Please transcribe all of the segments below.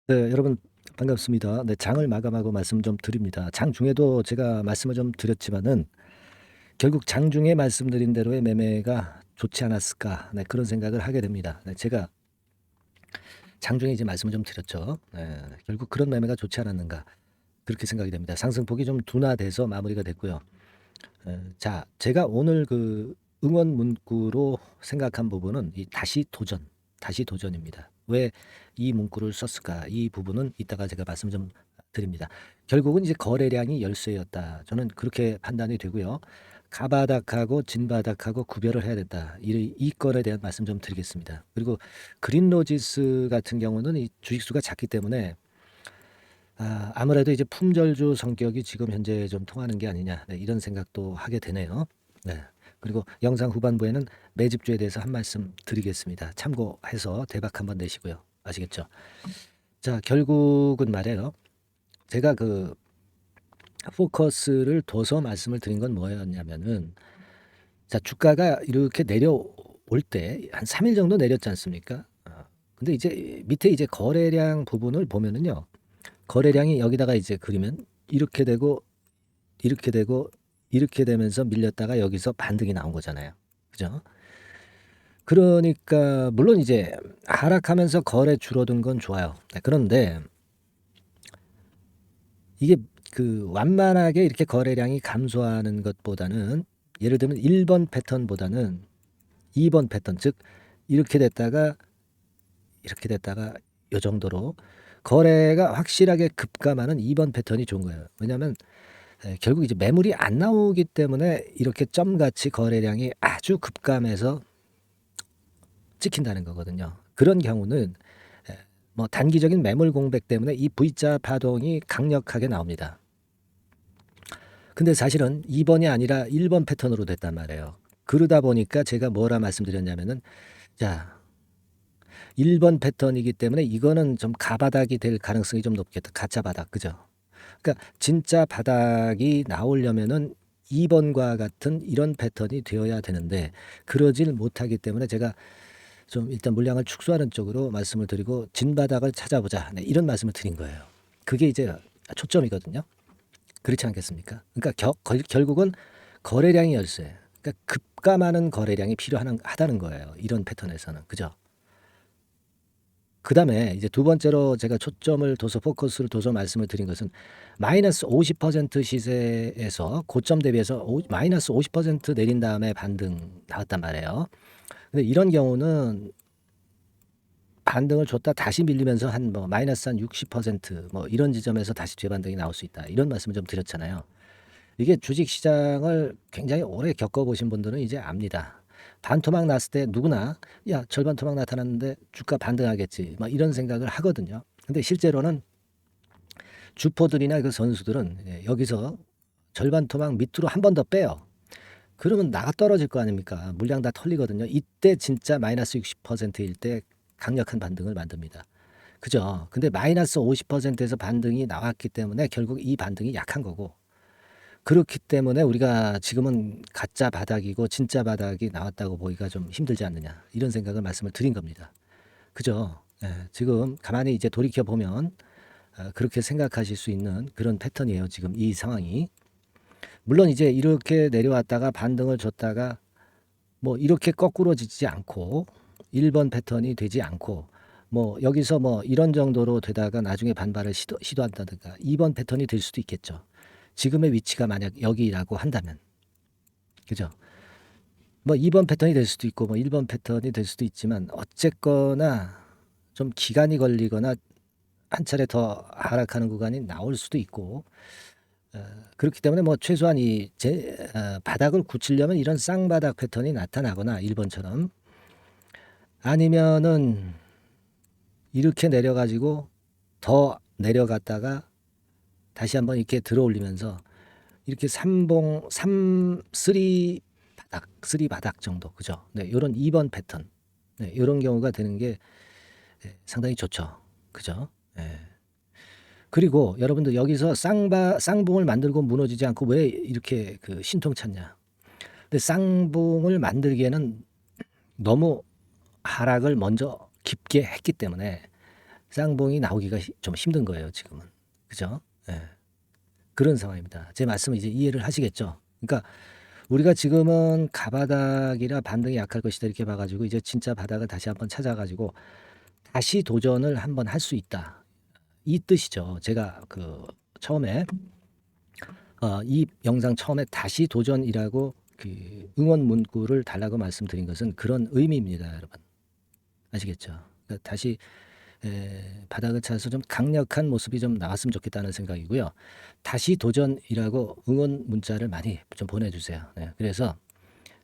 네, 여러분 반갑습니다. 네, 장을 마감하고 말씀 좀 드립니다. 장중에도 제가 말씀을 좀 드렸지만은 결국 장중에 말씀드린 대로의 매매가 좋지 않았을까, 네, 그런 생각을 하게 됩니다. 네, 제가 장중에 이제 말씀을 좀 드렸죠. 네, 결국 그런 매매가 좋지 않았는가 그렇게 생각이 됩니다. 상승폭이 좀 둔화돼서 마무리가 됐고요. 자, 제가 오늘 그 응원 문구로 생각한 부분은 이 다시 도전입니다. 왜 이 문구를 썼을까? 이 부분은 이따가 제가 말씀 좀 드립니다. 결국은 이제 거래량이 열세였다. 저는 그렇게 판단이 되고요. 가바닥하고 진바닥하고 구별을 해야 된다. 이 건에 대한 말씀 좀 드리겠습니다. 그리고 그린로지스 같은 경우는 이 주식수가 작기 때문에 아무래도 이제 품절주 성격이 지금 현재 좀 통하는 게 아니냐, 네, 이런 생각도 하게 되네요. 네. 그리고 영상 후반부에는 매집주에 대해서 한 말씀 드리겠습니다. 참고해서 대박 한번 내시고요. 아시겠죠? 자, 결국은 말이에요. 제가 그 포커스를 둬서 말씀을 드린 건 뭐였냐면은, 자, 주가가 이렇게 내려올 때 한 3일 정도 내렸지 않습니까? 근데 이제 밑에 이제 거래량 부분을 보면은요. 거래량이 여기다가 이제 그리면 이렇게 되고 이렇게 되고 이렇게 되면서 밀렸다가 여기서 반등이 나온 거잖아요. 그죠? 그러니까 물론 이제 하락하면서 거래 줄어든 건 좋아요. 네, 그런데 이게 그 완만하게 이렇게 거래량이 감소하는 것보다는, 예를 들면 1번 패턴보다는 2번 패턴, 즉 이렇게 됐다가 요 정도로 거래가 확실하게 급감하는 2번 패턴이 좋은 거예요. 왜냐하면 결국 이제 매물이 안 나오기 때문에 이렇게 점같이 거래량이 아주 급감해서 찍힌다는 거거든요. 그런 경우는 뭐 단기적인 매물 공백 때문에 이 V자 파동이 강력하게 나옵니다. 근데 사실은 2번이 아니라 1번 패턴으로 됐단 말이에요. 그러다 보니까 제가 뭐라 말씀드렸냐면은, 자, 1번 패턴이기 때문에 이거는 좀 가바닥이 될 가능성이 좀 높겠다. 가짜 바닥. 그죠? 그러니까 진짜 바닥이 나오려면은 2번과 같은 이런 패턴이 되어야 되는데 그러질 못하기 때문에 제가 좀 일단 물량을 축소하는 쪽으로 말씀을 드리고 진바닥을 찾아보자. 네, 이런 말씀을 드린 거예요. 그게 이제 초점이거든요. 그렇지 않겠습니까? 그러니까 결국은 거래량이 열세. 그러니까 급감하는 거래량이 필요하다는 거예요. 이런 패턴에서는. 그죠? 그다음에 이제 두 번째로 제가 초점을 둬서 포커스를 둬서 말씀을 드린 것은 마이너스 50% 시세에서 고점 대비해서 마이너스 50% 내린 다음에 반등 나왔단 말이에요. 근데 이런 경우는 반등을 줬다 다시 밀리면서 한 뭐 마이너스 한 60%뭐 이런 지점에서 다시 재반등이 나올 수 있다. 이런 말씀을 좀 드렸잖아요. 이게 주식 시장을 굉장히 오래 겪어보신 분들은 이제 압니다. 반토막 났을 때 누구나 야, 절반 토막 나타났는데 주가 반등하겠지, 막 이런 생각을 하거든요. 근데 실제로는 주포들이나 그 선수들은 여기서 절반 토막 밑으로 한 번 더 빼요. 그러면 나가 떨어질 거 아닙니까? 물량 다 털리거든요. 이때 진짜 마이너스 60%일 때 강력한 반등을 만듭니다. 그죠? 근데 마이너스 50%에서 반등이 나왔기 때문에 결국 이 반등이 약한 거고, 그렇기 때문에 우리가 지금은 가짜 바닥이고 진짜 바닥이 나왔다고 보기가 좀 힘들지 않느냐, 이런 생각을 말씀을 드린 겁니다. 그죠? 지금 가만히 이제 돌이켜 보면 그렇게 생각하실 수 있는 그런 패턴이에요. 지금 이 상황이. 물론 이제 이렇게 내려왔다가 반등을 줬다가 뭐 이렇게 거꾸로지지 않고 1번 패턴이 되지 않고 뭐 여기서 뭐 이런 정도로 되다가 나중에 반발을 시도한다든가 2번 패턴이 될 수도 있겠죠. 지금의 위치가 만약 여기라고 한다면. 그죠? 뭐 2번 패턴이 될 수도 있고 뭐 1번 패턴이 될 수도 있지만 어쨌거나 좀 기간이 걸리거나 한 차례 더 하락하는 구간이 나올 수도 있고, 그렇기 때문에 뭐 최소한 바닥을 굳히려면 이런 쌍바닥 패턴이 나타나거나 1번처럼, 아니면은 이렇게 내려가지고 더 내려갔다가 다시 한번 이렇게 들어올리면서 이렇게 쓰리 바닥 정도. 그죠? 네, 요런 2번 패턴. 네, 요런 경우가 되는 게 상당히 좋죠. 그죠? 예. 그리고 여러분들 여기서 쌍봉을 만들고 무너지지 않고 왜 이렇게 그 신통찼냐? 근데 쌍봉을 만들기에는 너무 하락을 먼저 깊게 했기 때문에 쌍봉이 나오기가 좀 힘든 거예요, 지금은. 그죠? 예. 그런 상황입니다. 제 말씀을 이제 이해를 하시겠죠? 그러니까 우리가 지금은 가바닥이라 반등이 약할 것이다 이렇게 봐가지고 이제 진짜 바닥을 다시 한번 찾아가지고 다시 도전을 한번 할 수 있다. 이 뜻이죠. 제가 그 처음에 이 영상 처음에 다시 도전이라고 그 응원 문구를 달라고 말씀드린 것은 그런 의미입니다, 여러분. 아시겠죠? 그러니까 다시 바닥을 찾아서 좀 강력한 모습이 좀 나왔으면 좋겠다는 생각이고요. 다시 도전이라고 응원 문자를 많이 좀 보내주세요. 네, 그래서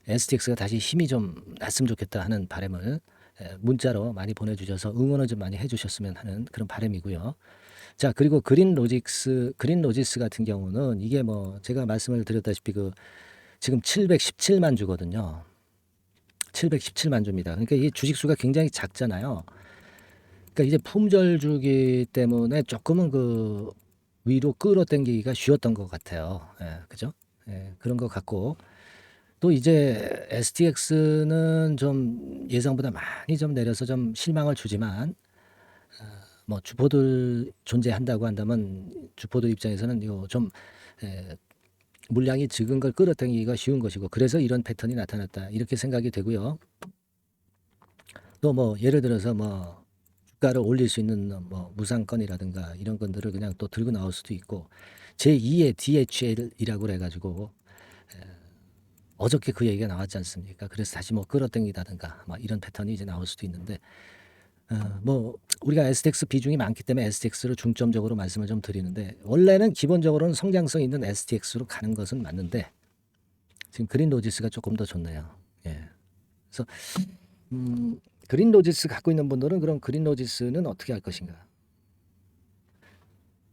STX가 다시 힘이 좀 났으면 좋겠다 하는 바람을 문자로 많이 보내주셔서 응원을 좀 많이 해주셨으면 하는 그런 바람이고요. 자, 그리고 그린 로지스 같은 경우는 이게 뭐 제가 말씀을 드렸다시피 그 지금 717만 주거든요. 717만 주입니다. 그러니까 이 주식수가 굉장히 작잖아요. 그러니까 이제 품절주기 때문에 조금은 그 위로 끌어당기기가 쉬웠던 것 같아요. 예, 그죠? 예, 그런 것 같고 또 이제 STX는 좀 예상보다 많이 좀 내려서 좀 실망을 주지만 뭐 주포들 존재한다고 한다면 주포들 입장에서는 이거 좀 물량이 적은 걸 끌어당기기가 쉬운 것이고 그래서 이런 패턴이 나타났다 이렇게 생각이 되고요. 또 뭐 예를 들어서 뭐 주가를 올릴 수 있는 뭐 무상권이라든가 이런 것들을 그냥 또 들고 나올 수도 있고 제2의 DHL이라고 그래가지고 어저께 그 얘기가 나왔지 않습니까? 그래서 다시 뭐 끌어당기다든가 막 이런 패턴이 이제 나올 수도 있는데 뭐 우리가 STX 비중이 많기 때문에 STX를 중점적으로 말씀을 좀 드리는데 원래는 기본적으로는 성장성 있는 STX로 가는 것은 맞는데 지금 그린 로지스가 조금 더 좋네요. 예. 그래서 그린 로지스 갖고 있는 분들은 그럼 그린 로지스는 어떻게 할 것인가?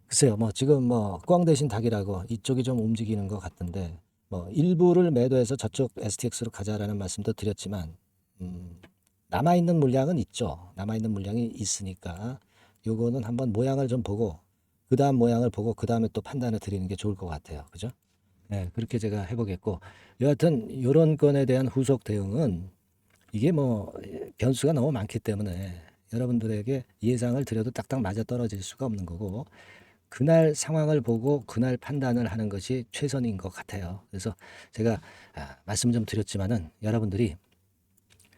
글쎄요, 뭐 지금 뭐 꽝 대신 닭이라고 이쪽이 좀 움직이는 것 같은데 뭐 일부를 매도해서 저쪽 STX로 가자라는 말씀도 드렸지만 남아있는 물량은 있죠. 남아있는 물량이 있으니까 요거는 한번 모양을 좀 보고 그 다음 모양을 보고 그 다음에 또 판단을 드리는 게 좋을 것 같아요. 그죠? 네, 그렇게 제가 해보겠고 여하튼 요런 건에 대한 후속 대응은 이게 뭐 변수가 너무 많기 때문에 여러분들에게 예상을 드려도 딱딱 맞아 떨어질 수가 없는 거고 그날 상황을 보고 그날 판단을 하는 것이 최선인 것 같아요. 그래서 제가 말씀 좀 드렸지만은 여러분들이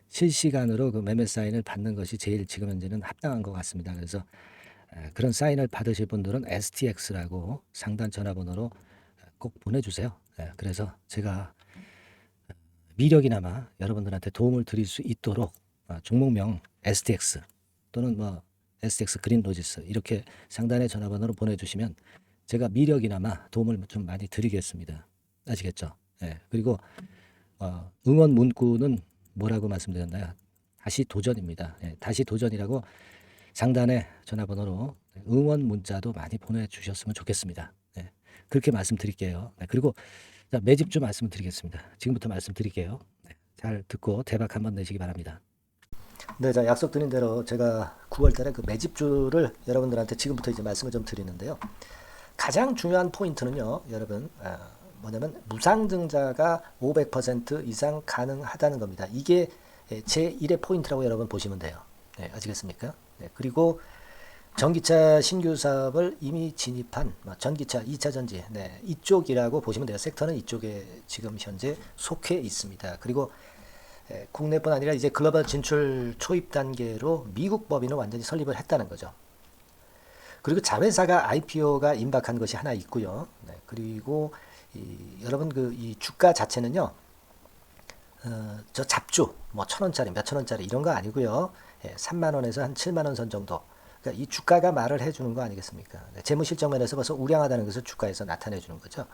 실시간으로 그 매매 사인을 받는 것이 제일 지금 현재는 합당한 것 같습니다. 그래서 그런 사인을 받으실 분들은 STX라고 상단 전화번호로 꼭 보내주세요. 그래서 제가 미력이나마 여러분들한테 도움을 드릴 수 있도록 종목명 STX 또는 뭐 STX 그린 로지스 이렇게 상단의 전화번호로 보내주시면 제가 미력이나마 도움을 좀 많이 드리겠습니다. 아시겠죠? 그리고 응원 문구는 뭐라고 말씀드렸나요? 다시 도전입니다. 다시 도전이라고 상단의 전화번호로 응원 문자도 많이 보내주셨으면 좋겠습니다. 그렇게 말씀드릴게요. 그리고 자, 매집주 말씀드리겠습니다. 지금부터 말씀드릴게요. 잘 듣고 대박 한번 내시기 바랍니다. 네, 자, 약속드린 대로 제가 9월 달에 그 매집주를 여러분들한테 지금부터 이제 말씀을 좀 드리는데요. 가장 중요한 포인트는요, 여러분, 뭐냐면 무상증자가 500% 이상 가능하다는 겁니다. 이게 제1의 포인트라고 여러분 보시면 돼요. 네, 아시겠습니까? 네, 그리고 전기차 신규 사업을 이미 진입한 전기차 2차 전지 이쪽이라고 보시면 돼요. 섹터는 이쪽에 지금 현재 속해 있습니다. 그리고 국내뿐 아니라 이제 글로벌 진출 초입 단계로 미국 법인을 완전히 설립을 했다는 거죠. 그리고 자회사가 IPO가 임박한 것이 하나 있고요. 그리고 여러분 그 이 주가 자체는요. 저 잡주 뭐 1,000원짜리 몇 천원짜리 이런 거 아니고요. 3만 원에서 한 7만 원 선 정도. 그러니까 이 주가가 말을 해주는 거 아니겠습니까? 재무실적 면에서 벌써 우량하다는 것을 주가에서 나타내주는 거죠.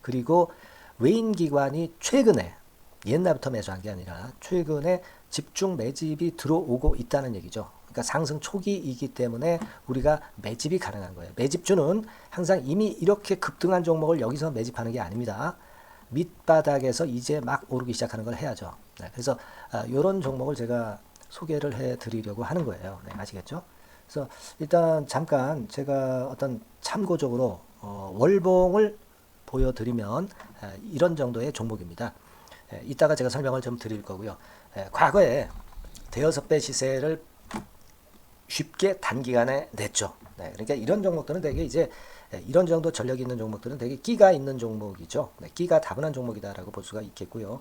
그리고 외인기관이 최근에 옛날부터 매수한 게 아니라 최근에 집중 매집이 들어오고 있다는 얘기죠. 그러니까 상승 초기이기 때문에 우리가 매집이 가능한 거예요. 매집주는 항상 이미 이렇게 급등한 종목을 여기서 매집하는 게 아닙니다. 밑바닥에서 이제 막 오르기 시작하는 걸 해야죠. 그래서 이런 종목을 제가 소개를 해드리려고 하는 거예요. 아시겠죠? 그래서 일단 잠깐 제가 어떤 참고적으로 월봉을 보여드리면 이런 정도의 종목입니다. 이따가 제가 설명을 좀 드릴 거고요. 과거에 대여섯 배 시세를 쉽게 단기간에 냈죠. 네, 그러니까 이런 종목들은 되게 이제 이런 정도 전력이 있는 종목들은 되게 끼가 있는 종목이죠. 네, 끼가 다분한 종목이다라고 볼 수가 있겠고요.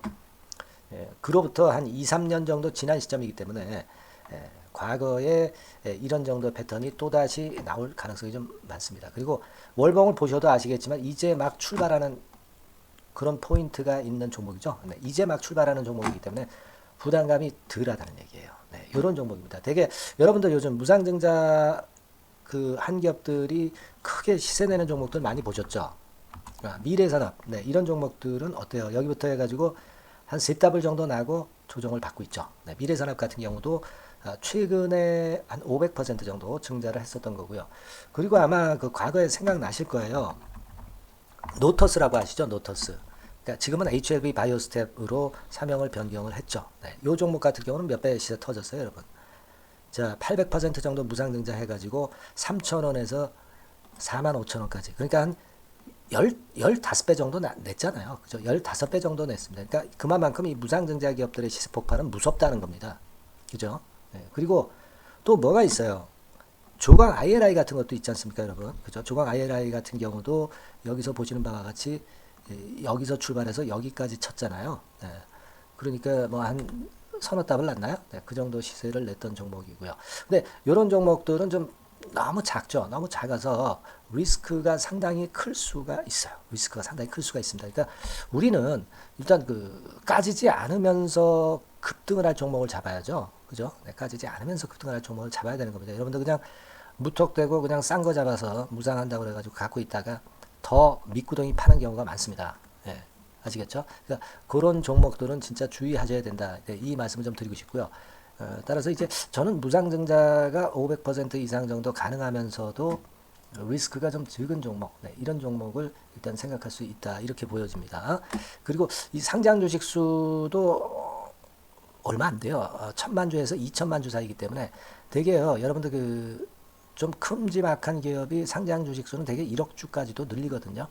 그로부터 한 2, 3년 정도 지난 시점이기 때문에 과거에 이런 정도 패턴이 또다시 나올 가능성이 좀 많습니다. 그리고 월봉을 보셔도 아시겠지만 이제 막 출발하는 그런 포인트가 있는 종목이죠. 네, 이제 막 출발하는 종목이기 때문에 부담감이 덜하다는 얘기예요. 네, 이런 종목입니다. 되게 여러분들 요즘 무상증자 그 한기업들이 크게 시세 내는 종목들 많이 보셨죠? 미래산업, 네, 이런 종목들은 어때요? 여기부터 해가지고 한 세 더블 정도 나고 조정을 받고 있죠. 네, 미래산업 같은 경우도 최근에 한 500% 정도 증자를 했었던 거고요. 그리고 아마 그 과거에 생각나실 거예요. 노터스라고 아시죠? 노터스. 그러니까 지금은 HLB 바이오스텝으로 사명을 변경을 했죠. 네, 이 종목 같은 경우는 몇 배 시세 터졌어요, 여러분. 자, 800% 정도 무상증자 해가지고 3,000원에서 45,000원까지. 그러니까 한 15배 정도 냈잖아요. 그죠? 15배 정도 냈습니다. 그러니까 그만큼 이 무상증자 기업들의 시세 폭발은 무섭다는 겁니다. 그죠? 네. 그리고 또 뭐가 있어요? 조강 ILI 같은 것도 있지 않습니까, 여러분? 그죠? 조강 ILI 같은 경우도 여기서 보시는 바와 같이 여기서 출발해서 여기까지 쳤잖아요. 네. 그러니까 뭐 한 서너 답을 났나요? 네, 그 정도 시세를 냈던 종목이고요. 근데 이런 종목들은 좀 너무 작죠. 너무 작아서 리스크가 상당히 클 수가 있어요. 리스크가 상당히 클 수가 있습니다. 그러니까 우리는 일단 그 까지지 않으면서 급등을 할 종목을 잡아야죠. 그죠? 네, 까지지 않으면서 급등을 할 종목을 잡아야 되는 겁니다. 여러분들 그냥 무턱대고 그냥 싼 거 잡아서 무상한다고 그래가지고 갖고 있다가 더 밑구덩이 파는 경우가 많습니다. 예, 아시겠죠? 그러니까 그런 종목들은 진짜 주의하셔야 된다. 네, 이 말씀을 좀 드리고 싶고요. 따라서 이제 저는 무상증자가 500% 이상 정도 가능하면서도 리스크가 좀 적은 종목, 네, 이런 종목을 일단 생각할 수 있다. 이렇게 보여집니다. 그리고 이 상장 주식 수도 얼마 안 돼요. 1,000만 주에서 2천만 주 사이기 때문에 되게요. 여러분들 그 좀 큼지막한 기업이 상장 주식 수는 되게 1억 주까지도 늘리거든요.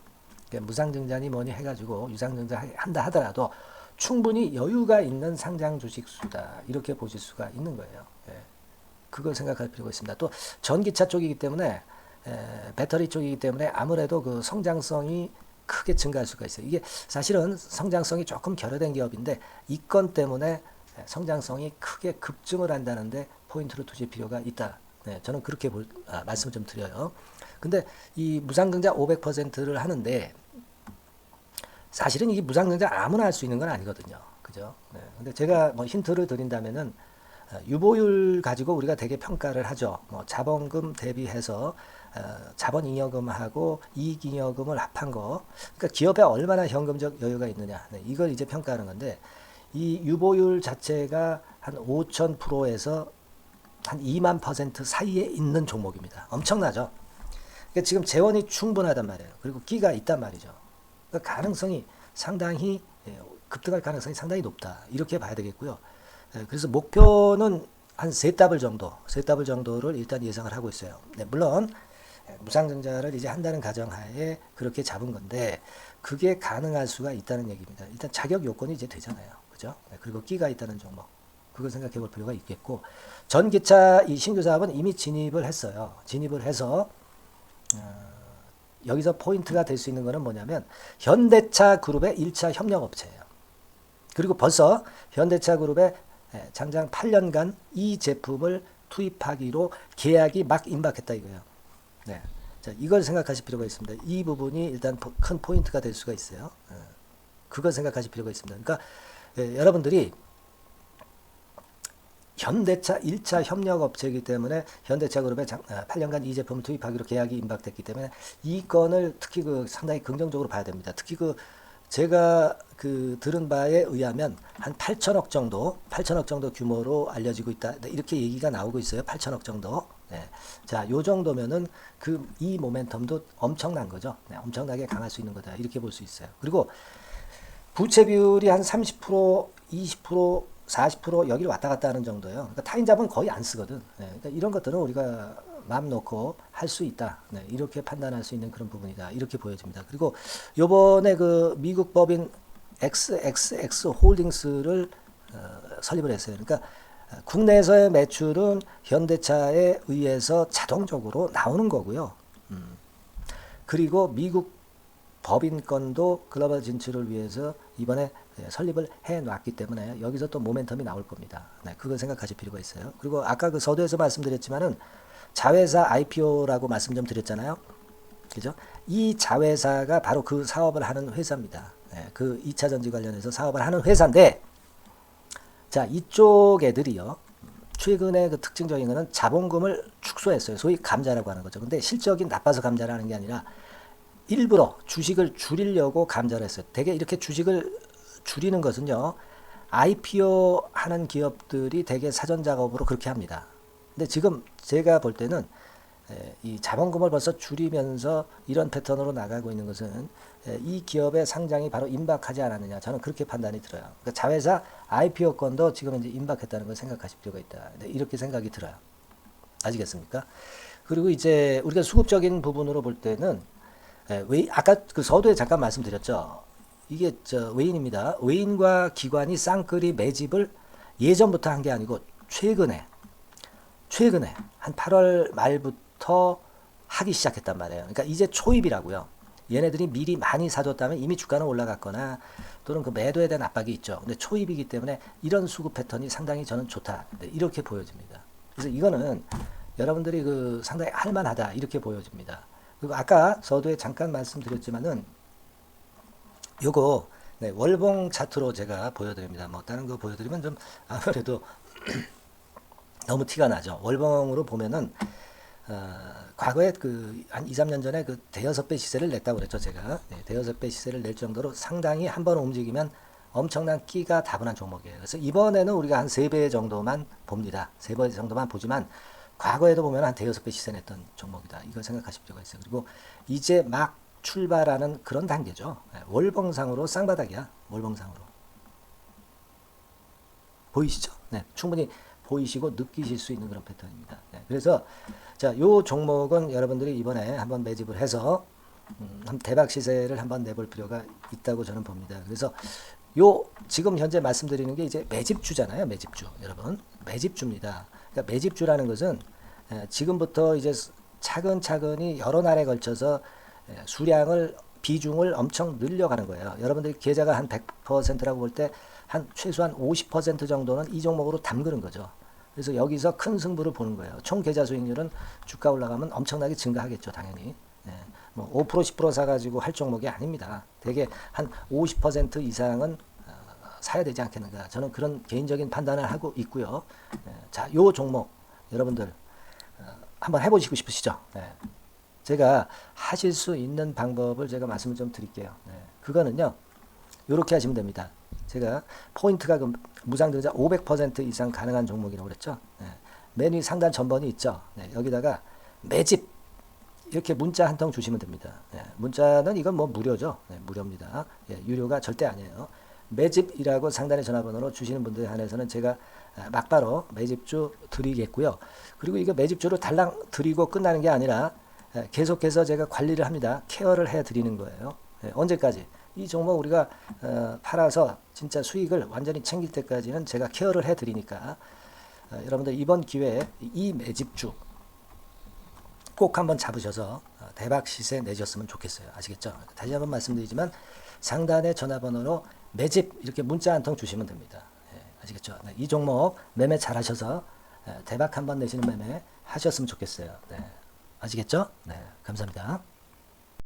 그러니까 무상증자니 뭐니 해가지고 유상증자 한다 하더라도 충분히 여유가 있는 상장 주식 수다. 이렇게 보실 수가 있는 거예요. 예. 그걸 생각할 필요가 있습니다. 또 전기차 쪽이기 때문에 배터리 쪽이기 때문에 아무래도 그 성장성이 크게 증가할 수가 있어요. 이게 사실은 성장성이 조금 결여된 기업인데 이 건 때문에 성장성이 크게 급증을 한다는데 포인트를 두실 필요가 있다. 네, 저는 그렇게 말씀을 좀 드려요. 근데 이 무상증자 500%를 하는데 사실은 이 무상증자 아무나 할 수 있는 건 아니거든요. 그죠? 네. 근데 제가 뭐 힌트를 드린다면은 유보율 가지고 우리가 되게 평가를 하죠. 뭐 자본금 대비해서 자본잉여금하고 이익잉여금을 합한 거. 그러니까 기업에 얼마나 현금적 여유가 있느냐. 네, 이걸 이제 평가하는 건데 이 유보율 자체가 한 5,000%에서 한 2만% 사이에 있는 종목입니다. 엄청나죠? 그러니까 지금 재원이 충분하단 말이에요. 그리고 끼가 있단 말이죠. 그러니까 가능성이 상당히 급등할 가능성이 상당히 높다. 이렇게 봐야 되겠고요. 그래서 목표는 한 세 더블 정도를 일단 예상을 하고 있어요. 네, 물론 무상증자를 이제 한다는 가정하에 그렇게 잡은 건데 그게 가능할 수가 있다는 얘기입니다. 일단 자격 요건이 이제 되잖아요. 그죠? 네, 그리고 끼가 있다는 종목. 그걸 생각해 볼 필요가 있겠고 전기차 이 신규 사업은 이미 진입을 했어요. 진입을 해서 여기서 포인트가 될 수 있는 거는 뭐냐면 현대차 그룹의 1차 협력업체예요. 그리고 벌써 현대차 그룹의 장장 8년간 이 제품을 투입하기로 계약이 막 임박했다 이거예요. 네. 자, 이걸 생각하실 필요가 있습니다. 이 부분이 일단 큰 포인트가 될 수가 있어요. 그걸 생각하실 필요가 있습니다. 그러니까 여러분들이 현대차 1차 협력업체이기 때문에 현대차 그룹에 8년간 이 제품을 투입하기로 계약이 임박됐기 때문에 이 건을 특히 그 상당히 긍정적으로 봐야 됩니다. 특히 그 제가 그 들은 바에 의하면 한 8천억 정도 규모로 알려지고 있다. 이렇게 얘기가 나오고 있어요. 8천억 정도. 네. 자, 요 정도면은 그 이 모멘텀도 엄청난 거죠. 네, 엄청나게 강할 수 있는 거다. 이렇게 볼 수 있어요. 그리고 부채 비율이 한 30%, 20%, 40% 여기를 왔다 갔다 하는 정도예요. 그러니까 타인자본 거의 안 쓰거든. 네, 그러니까 이런 것들은 우리가 마음 놓고 할 수 있다. 네, 이렇게 판단할 수 있는 그런 부분이다. 이렇게 보여집니다. 그리고 요번에 그 미국 법인 XXX 홀딩스를 설립을 했어요. 그러니까 국내에서의 매출은 현대차에 의해서 자동적으로 나오는 거고요. 그리고 미국 법인권도 글로벌 진출을 위해서 이번에 설립을 해 놨기 때문에 여기서 또 모멘텀이 나올 겁니다. 네, 그걸 생각하실 필요가 있어요. 그리고 아까 그 서두에서 말씀드렸지만은 자회사 IPO라고 말씀 좀 드렸잖아요. 그죠? 이 자회사가 바로 그 사업을 하는 회사입니다. 네, 그 2차 전지 관련해서 사업을 하는 회사인데, 자, 이쪽 애들이요. 최근에 그 특징적인 거는 자본금을 축소했어요. 소위 감자라고 하는 거죠. 근데 실적이 나빠서 감자를 하는 게 아니라 일부러 주식을 줄이려고 감자를 했어요. 대개 이렇게 주식을 줄이는 것은요, IPO 하는 기업들이 대개 사전 작업으로 그렇게 합니다. 근데 지금 제가 볼 때는 이 자본금을 벌써 줄이면서 이런 패턴으로 나가고 있는 것은 이 기업의 상장이 바로 임박하지 않았느냐, 저는 그렇게 판단이 들어요. 그러니까 자회사 IPO권도 지금 이제 임박했다는 걸 생각하실 필요가 있다. 이렇게 생각이 들어요. 아시겠습니까? 그리고 이제 우리가 수급적인 부분으로 볼 때는 아까 그 서두에 잠깐 말씀드렸죠. 이게 외인입니다. 외인과 기관이 쌍끌이 매집을 예전부터 한 게 아니고 최근에 한 8월 말부터 하기 시작했단 말이에요. 그러니까 이제 초입이라고요. 얘네들이 미리 많이 사줬다면 이미 주가는 올라갔거나 또는 그 매도에 대한 압박이 있죠. 근데 초입이기 때문에 이런 수급 패턴이 상당히 저는 좋다. 이렇게 보여집니다. 그래서 이거는 여러분들이 그 상당히 할만하다. 이렇게 보여집니다. 그리고 아까 서두에 잠깐 말씀드렸지만은 요거 월봉 차트로 제가 보여드립니다. 뭐 다른 거 보여드리면 좀 아무래도 너무 티가 나죠. 월봉으로 보면은 과거에 그 한 2, 3년 전에 그 대여섯 배 시세를 냈다고 그랬죠, 제가. 대여섯 배 시세를 낼 정도로 상당히 한번 움직이면 엄청난 끼가 다분한 종목이에요. 그래서 이번에는 우리가 한 3배 정도만 봅니다. 3배 정도만 보지만 과거에도 보면 한 대여섯 배 시세 냈던 종목이다. 이걸 생각하실 필요가 있어요. 그리고 이제 막 출발하는 그런 단계죠. 월봉상으로 쌍바닥이야. 월봉상으로. 보이시죠? 네, 충분히 보이시고 느끼실 수 있는 그런 패턴입니다. 네, 그래서 자, 요 종목은 여러분들이 이번에 한번 매집을 해서 대박 시세를 한번 내볼 필요가 있다고 저는 봅니다. 그래서 요 지금 현재 말씀드리는 게 이제 매집주잖아요. 매집주. 여러분, 매집주입니다. 그러니까 매집주라는 것은 지금부터 이제 차근차근히 여러 날에 걸쳐서 수량을 비중을 엄청 늘려가는 거예요. 여러분들이 계좌가 한 100%라고 볼 때 한 최소한 50% 정도는 이 종목으로 담그는 거죠. 그래서 여기서 큰 승부를 보는 거예요. 총 계좌 수익률은 주가 올라가면 엄청나게 증가하겠죠, 당연히. 뭐 5% 10% 사가지고 할 종목이 아닙니다. 되게 한 50% 이상은 사야 되지 않겠는가. 저는 그런 개인적인 판단을 하고 있고요. 자, 요 종목 여러분들 한번 해보시고 싶으시죠? 제가 하실 수 있는 방법을 제가 말씀을 좀 드릴게요. 그거는요, 이렇게 하시면 됩니다. 제가 포인트가 그 무상등자 500% 이상 가능한 종목이라고 그랬죠. 메뉴 상단 전번이 있죠. 여기다가 매집 이렇게 문자 한 통 주시면 됩니다. 문자는 이건 뭐 무료죠. 무료입니다. 유료가 절대 아니에요. 매집이라고 상단의 전화번호로 주시는 분들에 한해서는 제가 막바로 매집주 드리겠고요. 그리고 이거 매집주를 달랑 드리고 끝나는 게 아니라 계속해서 제가 관리를 합니다. 케어를 해 드리는 거예요. 언제까지? 이 종목 우리가 팔아서 진짜 수익을 완전히 챙길 때까지는 제가 케어를 해 드리니까 여러분들 이번 기회에 이 매집주 꼭 한번 잡으셔서 대박 시세 내셨으면 좋겠어요. 아시겠죠? 다시 한번 말씀드리지만 상단의 전화번호로 매집 이렇게 문자 한 통 주시면 됩니다. 아시겠죠? 이 종목 매매 잘 하셔서 대박 한번 내시는 매매 하셨으면 좋겠어요. 아시겠죠? 감사합니다.